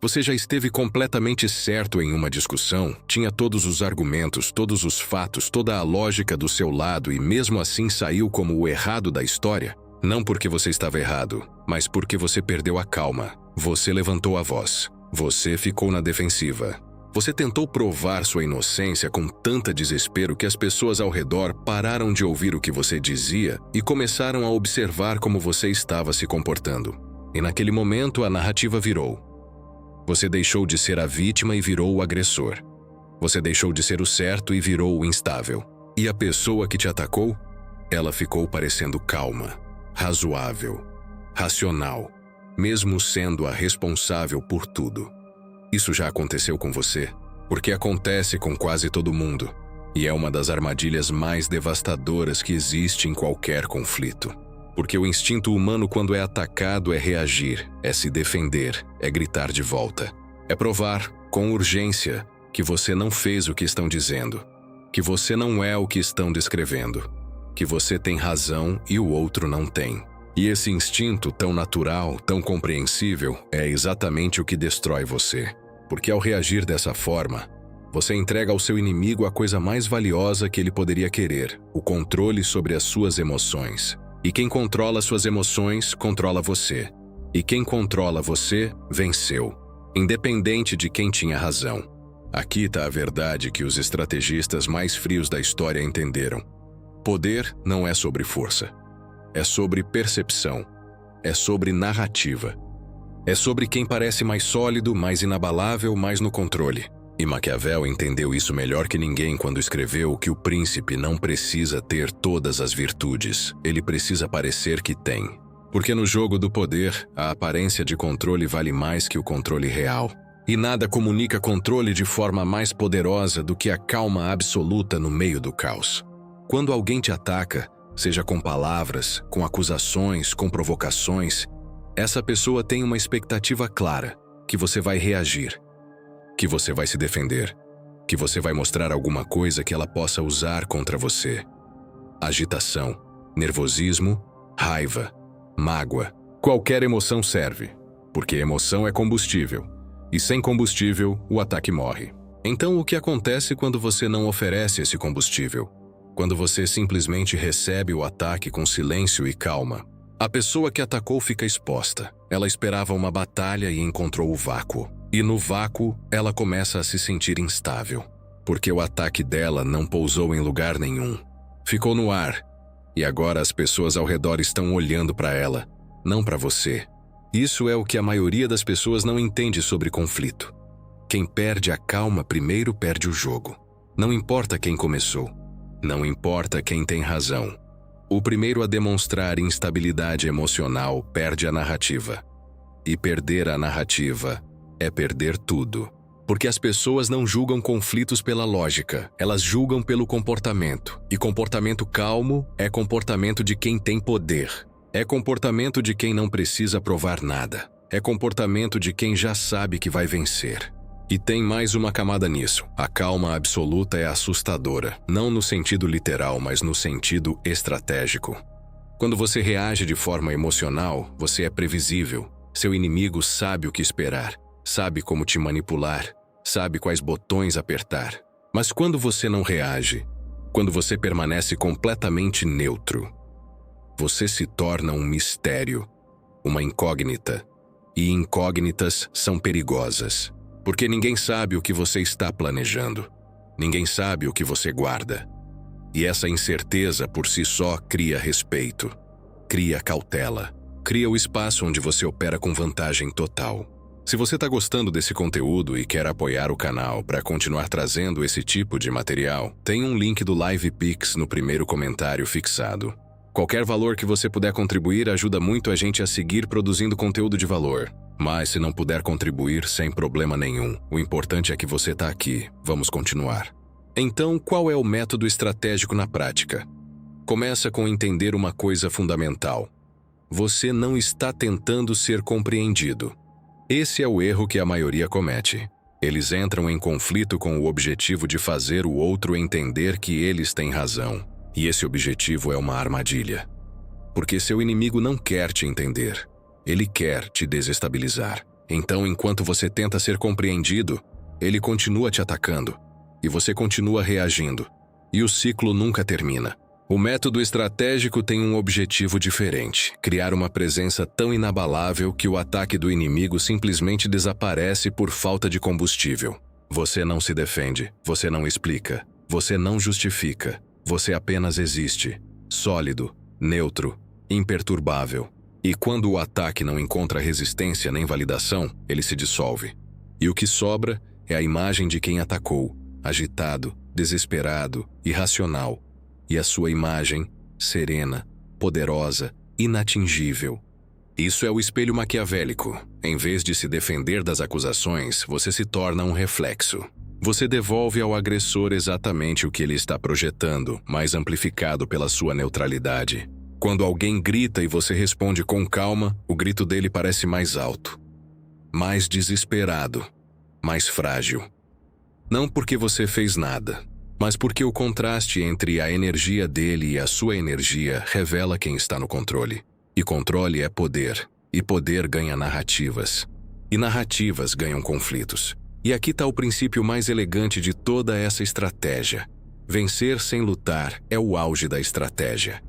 Você já esteve completamente certo em uma discussão, tinha todos os argumentos, todos os fatos, toda a lógica do seu lado e mesmo assim saiu como o errado da história? Não porque você estava errado, mas porque você perdeu a calma. Você levantou a voz. Você ficou na defensiva. Você tentou provar sua inocência com tanta desespero que as pessoas ao redor pararam de ouvir o que você dizia e começaram a observar como você estava se comportando. E naquele momento a narrativa virou. Você deixou de ser a vítima e virou o agressor. Você deixou de ser o certo e virou o instável. E a pessoa que te atacou? Ela ficou parecendo calma, razoável, racional, mesmo sendo a responsável por tudo. Isso já aconteceu com você? Porque acontece com quase todo mundo. E é uma das armadilhas mais devastadoras que existe em qualquer conflito. Porque o instinto humano quando é atacado é reagir, é se defender, é gritar de volta. É provar, com urgência, que você não fez o que estão dizendo. Que você não é o que estão descrevendo. Que você tem razão e o outro não tem. E esse instinto tão natural, tão compreensível, é exatamente o que destrói você. Porque ao reagir dessa forma, você entrega ao seu inimigo a coisa mais valiosa que ele poderia querer, o controle sobre as suas emoções. E quem controla suas emoções, controla você. E quem controla você, venceu. Independente de quem tinha razão. Aqui está a verdade que os estrategistas mais frios da história entenderam. Poder não é sobre força. É sobre percepção. É sobre narrativa. É sobre quem parece mais sólido, mais inabalável, mais no controle. E Maquiavel entendeu isso melhor que ninguém quando escreveu que o príncipe não precisa ter todas as virtudes, ele precisa parecer que tem. Porque no jogo do poder, a aparência de controle vale mais que o controle real. E nada comunica controle de forma mais poderosa do que a calma absoluta no meio do caos. Quando alguém te ataca, seja com palavras, com acusações, com provocações, essa pessoa tem uma expectativa clara, que você vai reagir. Que você vai se defender, que você vai mostrar alguma coisa que ela possa usar contra você. Agitação, nervosismo, raiva, mágoa, qualquer emoção serve, porque emoção é combustível, e sem combustível o ataque morre. Então o que acontece quando você não oferece esse combustível? Quando você simplesmente recebe o ataque com silêncio e calma? A pessoa que atacou fica exposta. Ela esperava uma batalha e encontrou o vácuo. E no vácuo, ela começa a se sentir instável, porque o ataque dela não pousou em lugar nenhum. Ficou no ar, e agora as pessoas ao redor estão olhando para ela, não para você. Isso é o que a maioria das pessoas não entende sobre conflito. Quem perde a calma primeiro perde o jogo. Não importa quem começou, não importa quem tem razão. O primeiro a demonstrar instabilidade emocional perde a narrativa. E perder a narrativa é perder tudo. Porque as pessoas não julgam conflitos pela lógica, elas julgam pelo comportamento. E comportamento calmo é comportamento de quem tem poder. É comportamento de quem não precisa provar nada. É comportamento de quem já sabe que vai vencer. E tem mais uma camada nisso. A calma absoluta é assustadora, não no sentido literal, mas no sentido estratégico. Quando você reage de forma emocional, você é previsível. Seu inimigo sabe o que esperar. Sabe como te manipular, sabe quais botões apertar. Mas quando você não reage, quando você permanece completamente neutro, você se torna um mistério, uma incógnita. E incógnitas são perigosas, porque ninguém sabe o que você está planejando. Ninguém sabe o que você guarda. E essa incerteza por si só cria respeito, cria cautela, cria o espaço onde você opera com vantagem total. Se você está gostando desse conteúdo e quer apoiar o canal para continuar trazendo esse tipo de material, tem um link do LivePix no primeiro comentário fixado. Qualquer valor que você puder contribuir ajuda muito a gente a seguir produzindo conteúdo de valor. Mas se não puder contribuir, sem problema nenhum. O importante é que você está aqui. Vamos continuar. Então, qual é o método estratégico na prática? Começa com entender uma coisa fundamental. Você não está tentando ser compreendido. Esse é o erro que a maioria comete. Eles entram em conflito com o objetivo de fazer o outro entender que eles têm razão. E esse objetivo é uma armadilha. Porque seu inimigo não quer te entender. Ele quer te desestabilizar. Então, enquanto você tenta ser compreendido, ele continua te atacando, e você continua reagindo, e o ciclo nunca termina. O método estratégico tem um objetivo diferente: criar uma presença tão inabalável que o ataque do inimigo simplesmente desaparece por falta de combustível. Você não se defende, você não explica, você não justifica, você apenas existe, sólido, neutro, imperturbável. E quando o ataque não encontra resistência nem validação, ele se dissolve. E o que sobra é a imagem de quem atacou, agitado, desesperado, irracional. E a sua imagem, serena, poderosa, inatingível. Isso é o espelho maquiavélico. Em vez de se defender das acusações, você se torna um reflexo. Você devolve ao agressor exatamente o que ele está projetando, mas amplificado pela sua neutralidade. Quando alguém grita e você responde com calma, o grito dele parece mais alto, mais desesperado, mais frágil. Não porque você fez nada, mas porque o contraste entre a energia dele e a sua energia revela quem está no controle. E controle é poder, e poder ganha narrativas. E narrativas ganham conflitos. E aqui está o princípio mais elegante de toda essa estratégia. Vencer sem lutar é o auge da estratégia.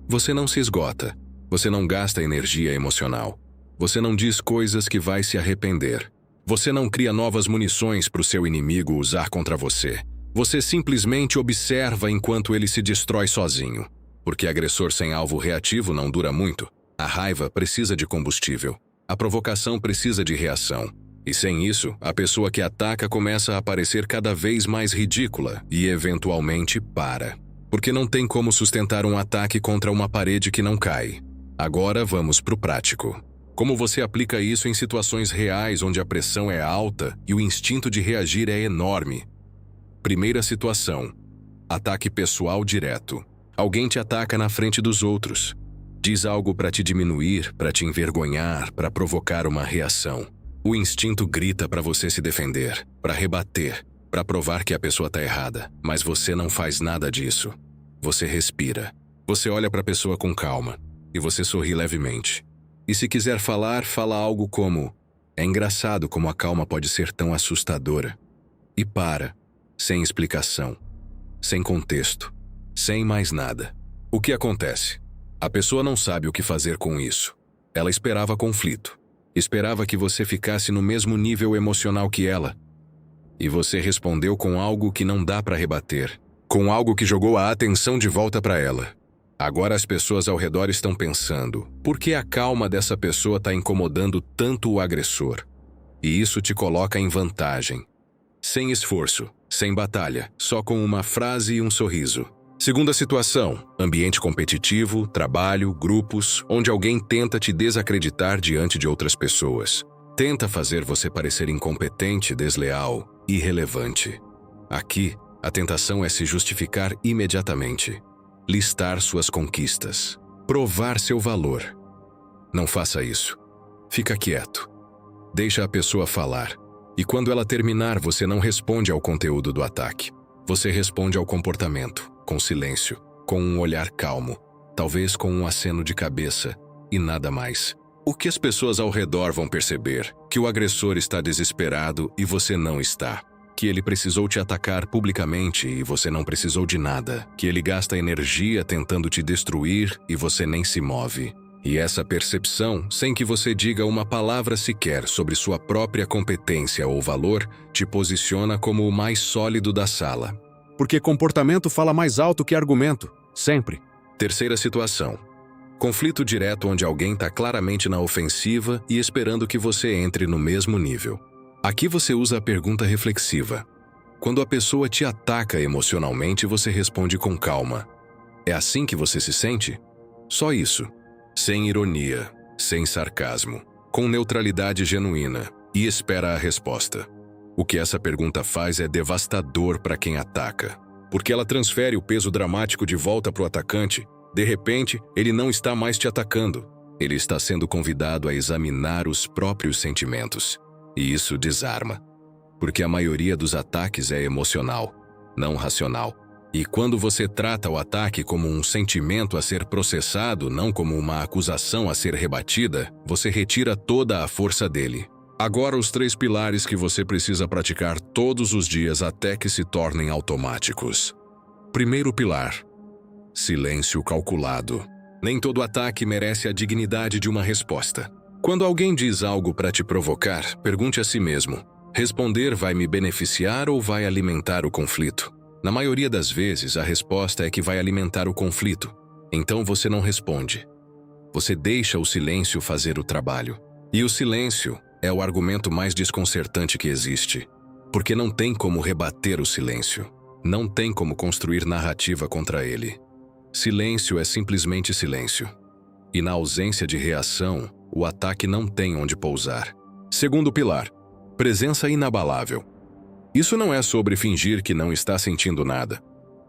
Você não se esgota, você não gasta energia emocional, você não diz coisas que vai se arrepender, você não cria novas munições para o seu inimigo usar contra você. Você simplesmente observa enquanto ele se destrói sozinho. Porque agressor sem alvo reativo não dura muito. A raiva precisa de combustível, a provocação precisa de reação. E sem isso, a pessoa que ataca começa a parecer cada vez mais ridícula e eventualmente para. Porque não tem como sustentar um ataque contra uma parede que não cai. Agora vamos para o prático. Como você aplica isso em situações reais onde a pressão é alta e o instinto de reagir é enorme? Primeira situação: ataque pessoal direto. Alguém te ataca na frente dos outros. Diz algo para te diminuir, para te envergonhar, para provocar uma reação. O instinto grita para você se defender, para rebater, para provar que a pessoa está errada, mas você não faz nada disso. Você respira. Você olha para a pessoa com calma e você sorri levemente. E se quiser falar, fala algo como: é engraçado como a calma pode ser tão assustadora. E para, sem explicação, sem contexto, sem mais nada. O que acontece? A pessoa não sabe o que fazer com isso. Ela esperava conflito. Esperava que você ficasse no mesmo nível emocional que ela. E você respondeu com algo que não dá para rebater, com algo que jogou a atenção de volta para ela. Agora as pessoas ao redor estão pensando: por que a calma dessa pessoa está incomodando tanto o agressor? E isso te coloca em vantagem. Sem esforço, sem batalha, só com uma frase e um sorriso. Segunda situação: ambiente competitivo, trabalho, grupos, onde alguém tenta te desacreditar diante de outras pessoas. Tenta fazer você parecer incompetente, desleal, irrelevante. Aqui, a tentação é se justificar imediatamente. Listar suas conquistas. Provar seu valor. Não faça isso. Fica quieto. Deixa a pessoa falar. E quando ela terminar, você não responde ao conteúdo do ataque. Você responde ao comportamento, com silêncio, com um olhar calmo, talvez com um aceno de cabeça, e nada mais. O que as pessoas ao redor vão perceber? Que o agressor está desesperado e você não está. Que ele precisou te atacar publicamente e você não precisou de nada. Que ele gasta energia tentando te destruir e você nem se move. E essa percepção, sem que você diga uma palavra sequer sobre sua própria competência ou valor, te posiciona como o mais sólido da sala. Porque comportamento fala mais alto que argumento, sempre. Terceira situação: conflito direto onde alguém está claramente na ofensiva e esperando que você entre no mesmo nível. Aqui você usa a pergunta reflexiva. Quando a pessoa te ataca emocionalmente, você responde com calma. É assim que você se sente? Só isso. Sem ironia, sem sarcasmo, com neutralidade genuína, e espera a resposta. O que essa pergunta faz é devastador para quem ataca, porque ela transfere o peso dramático de volta para o atacante. De repente, ele não está mais te atacando. Ele está sendo convidado a examinar os próprios sentimentos. E isso desarma, porque a maioria dos ataques é emocional, não racional. E quando você trata o ataque como um sentimento a ser processado, não como uma acusação a ser rebatida, você retira toda a força dele. Agora os 3 pilares que você precisa praticar todos os dias até que se tornem automáticos. Primeiro pilar: silêncio calculado. Nem todo ataque merece a dignidade de uma resposta. Quando alguém diz algo para te provocar, pergunte a si mesmo: responder vai me beneficiar ou vai alimentar o conflito? Na maioria das vezes, a resposta é que vai alimentar o conflito. Então você não responde. Você deixa o silêncio fazer o trabalho. E o silêncio é o argumento mais desconcertante que existe. Porque não tem como rebater o silêncio. Não tem como construir narrativa contra ele. Silêncio é simplesmente silêncio. E na ausência de reação, o ataque não tem onde pousar. Segundo pilar: presença inabalável. Isso não é sobre fingir que não está sentindo nada.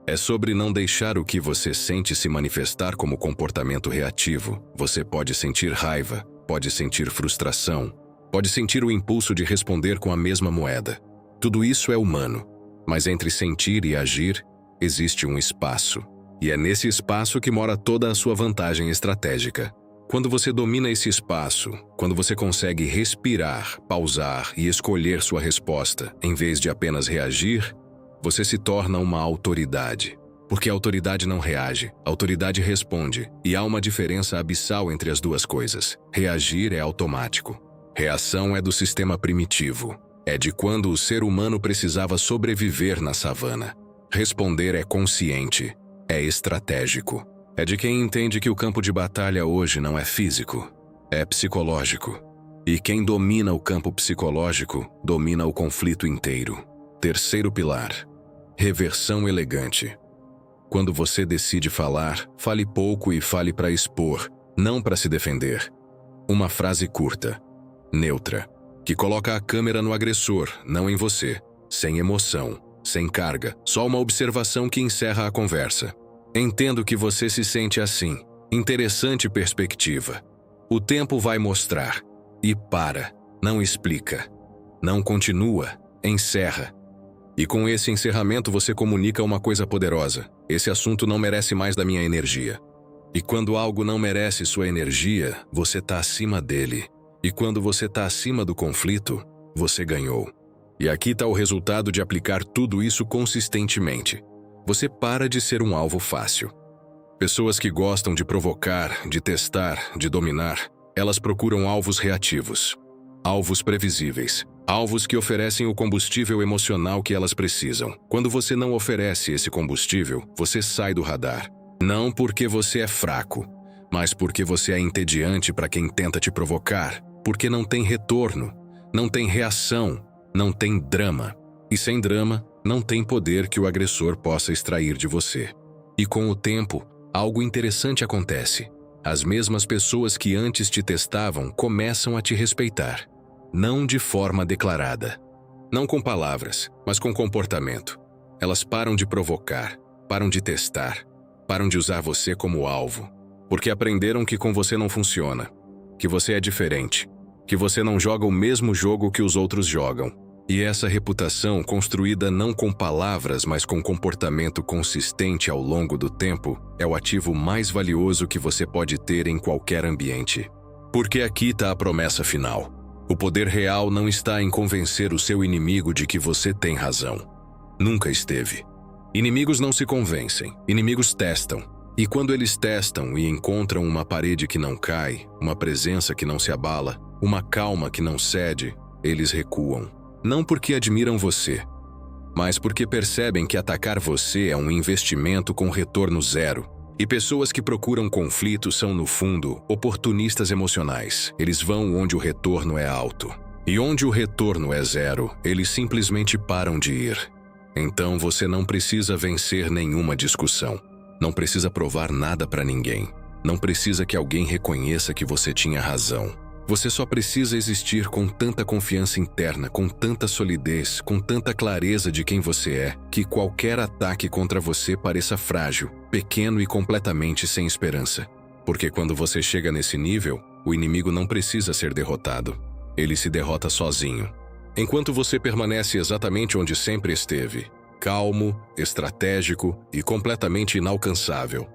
É sobre não deixar o que você sente se manifestar como comportamento reativo. Você pode sentir raiva, pode sentir frustração, pode sentir o impulso de responder com a mesma moeda. Tudo isso é humano, mas entre sentir e agir, existe um espaço. E é nesse espaço que mora toda a sua vantagem estratégica. Quando você domina esse espaço, quando você consegue respirar, pausar e escolher sua resposta, em vez de apenas reagir, você se torna uma autoridade. Porque a autoridade não reage, a autoridade responde, e há uma diferença abissal entre as duas coisas. Reagir é automático. Reação é do sistema primitivo. É de quando o ser humano precisava sobreviver na savana. Responder é consciente, é estratégico. É de quem entende que o campo de batalha hoje não é físico, é psicológico. E quem domina o campo psicológico, domina o conflito inteiro. Terceiro pilar: reversão elegante. Quando você decide falar, fale pouco e fale para expor, não para se defender. Uma frase curta, neutra, que coloca a câmera no agressor, não em você, sem emoção, sem carga, só uma observação que encerra a conversa. Entendo que você se sente assim. Interessante perspectiva. O tempo vai mostrar. E para. Não explica. Não continua. Encerra. E com esse encerramento você comunica uma coisa poderosa. Esse assunto não merece mais da minha energia. E quando algo não merece sua energia, você está acima dele. E quando você está acima do conflito, você ganhou. E aqui está o resultado de aplicar tudo isso consistentemente. Você para de ser um alvo fácil. Pessoas que gostam de provocar, de testar, de dominar, elas procuram alvos reativos. Alvos previsíveis. Alvos que oferecem o combustível emocional que elas precisam. Quando você não oferece esse combustível, você sai do radar. Não porque você é fraco, mas porque você é entediante para quem tenta te provocar. Porque não tem retorno, não tem reação, não tem drama. E sem drama, não tem poder que o agressor possa extrair de você. E com o tempo, algo interessante acontece. As mesmas pessoas que antes te testavam começam a te respeitar. Não de forma declarada. Não com palavras, mas com comportamento. Elas param de provocar, param de testar, param de usar você como alvo. Porque aprenderam que com você não funciona, que você é diferente, que você não joga o mesmo jogo que os outros jogam. E essa reputação, construída não com palavras, mas com comportamento consistente ao longo do tempo, é o ativo mais valioso que você pode ter em qualquer ambiente. Porque aqui está a promessa final. O poder real não está em convencer o seu inimigo de que você tem razão. Nunca esteve. Inimigos não se convencem, inimigos testam. E quando eles testam e encontram uma parede que não cai, uma presença que não se abala, uma calma que não cede, eles recuam. Não porque admiram você, mas porque percebem que atacar você é um investimento com retorno zero. E pessoas que procuram conflito são, no fundo, oportunistas emocionais. Eles vão onde o retorno é alto. E onde o retorno é zero, eles simplesmente param de ir. Então você não precisa vencer nenhuma discussão. Não precisa provar nada para ninguém. Não precisa que alguém reconheça que você tinha razão. Você só precisa existir com tanta confiança interna, com tanta solidez, com tanta clareza de quem você é, que qualquer ataque contra você pareça frágil, pequeno e completamente sem esperança. Porque quando você chega nesse nível, o inimigo não precisa ser derrotado. Ele se derrota sozinho. Enquanto você permanece exatamente onde sempre esteve, calmo, estratégico e completamente inalcançável,